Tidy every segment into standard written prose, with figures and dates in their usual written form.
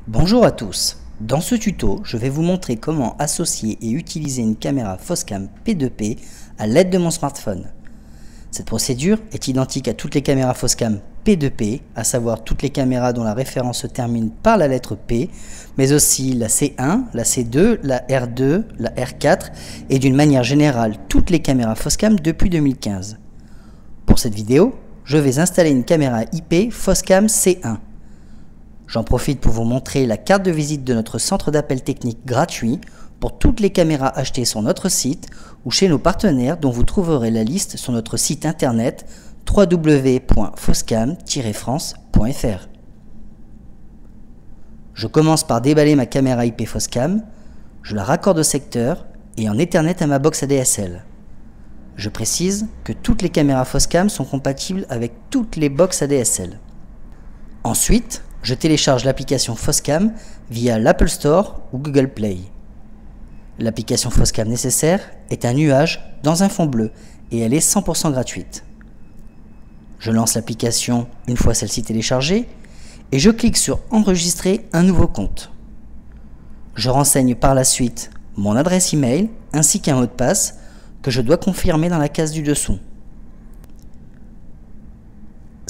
Bonjour à tous, dans ce tuto, je vais vous montrer comment associer et utiliser une caméra Foscam P2P à l'aide de mon smartphone. Cette procédure est identique à toutes les caméras Foscam P2P, à savoir toutes les caméras dont la référence se termine par la lettre P, mais aussi la C1, la C2, la R2, la R4 et d'une manière générale toutes les caméras Foscam depuis 2015. Pour cette vidéo, je vais installer une caméra IP Foscam C1. J'en profite pour vous montrer la carte de visite de notre centre d'appel technique gratuit pour toutes les caméras achetées sur notre site ou chez nos partenaires dont vous trouverez la liste sur notre site internet www.foscam-france.fr. Je commence par déballer ma caméra IP Foscam, je la raccorde au secteur et en Ethernet à ma box ADSL. Je précise que toutes les caméras Foscam sont compatibles avec toutes les box ADSL. Ensuite, je télécharge l'application Foscam via l'Apple Store ou Google Play. L'application Foscam nécessaire est un nuage dans un fond bleu et elle est 100% gratuite. Je lance l'application une fois celle-ci téléchargée et je clique sur Enregistrer un nouveau compte. Je renseigne par la suite mon adresse email ainsi qu'un mot de passe que je dois confirmer dans la case du dessous.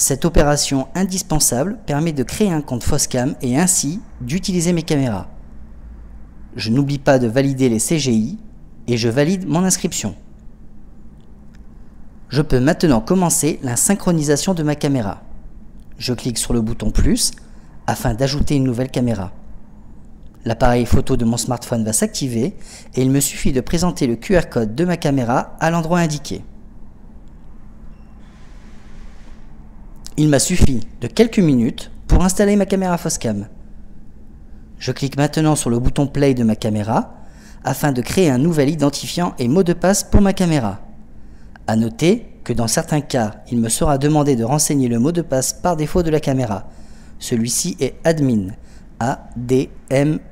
Cette opération indispensable permet de créer un compte Foscam et ainsi d'utiliser mes caméras. Je n'oublie pas de valider les CGI et je valide mon inscription. Je peux maintenant commencer la synchronisation de ma caméra. Je clique sur le bouton plus afin d'ajouter une nouvelle caméra. L'appareil photo de mon smartphone va s'activer et il me suffit de présenter le QR code de ma caméra à l'endroit indiqué. Il m'a suffi de quelques minutes pour installer ma caméra Foscam. Je clique maintenant sur le bouton Play de ma caméra afin de créer un nouvel identifiant et mot de passe pour ma caméra. À noter que dans certains cas, il me sera demandé de renseigner le mot de passe par défaut de la caméra. Celui-ci est admin, A-D-M-I-N.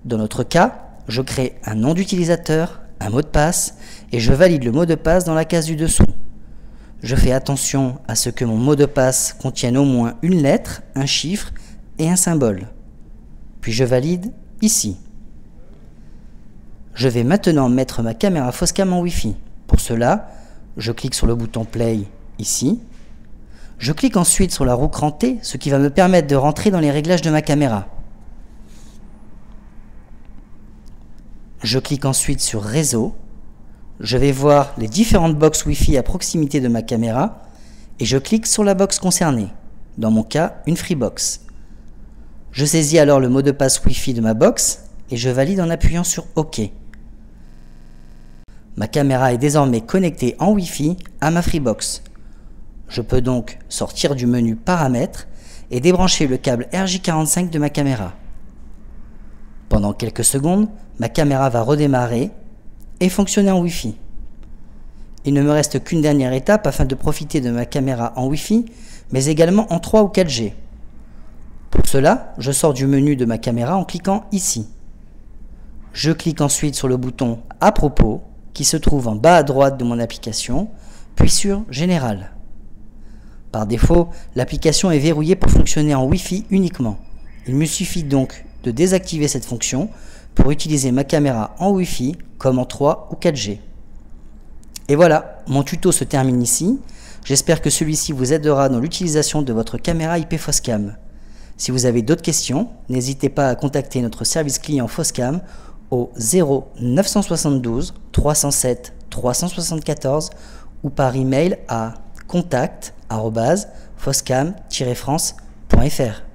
Dans notre cas, je crée un nom d'utilisateur, un mot de passe et je valide le mot de passe dans la case du dessous. Je fais attention à ce que mon mot de passe contienne au moins une lettre, un chiffre et un symbole. Puis je valide ici. Je vais maintenant mettre ma caméra Foscam en Wi-Fi. Pour cela, je clique sur le bouton Play ici. Je clique ensuite sur la roue crantée, ce qui va me permettre de rentrer dans les réglages de ma caméra. Je clique ensuite sur Réseau. Je vais voir les différentes box Wi-Fi à proximité de ma caméra et je clique sur la box concernée, dans mon cas une Freebox. Je saisis alors le mot de passe Wi-Fi de ma box et je valide en appuyant sur OK. Ma caméra est désormais connectée en Wi-Fi à ma Freebox. Je peux donc sortir du menu Paramètres et débrancher le câble RJ45 de ma caméra. Pendant quelques secondes, ma caméra va redémarrer et fonctionner en Wi-Fi. Il ne me reste qu'une dernière étape afin de profiter de ma caméra en Wi-Fi, mais également en 3 ou 4G. Pour cela, je sors du menu de ma caméra en cliquant ici. Je clique ensuite sur le bouton À propos, qui se trouve en bas à droite de mon application, puis sur Général. Par défaut, l'application est verrouillée pour fonctionner en Wi-Fi uniquement. Il me suffit donc de désactiver cette fonction pour utiliser ma caméra en Wi-Fi comme en 3 ou 4G. Et voilà, mon tuto se termine ici. J'espère que celui-ci vous aidera dans l'utilisation de votre caméra IP Foscam. Si vous avez d'autres questions, n'hésitez pas à contacter notre service client Foscam au 0 972 307 374 ou par email à contact@foscam-france.fr.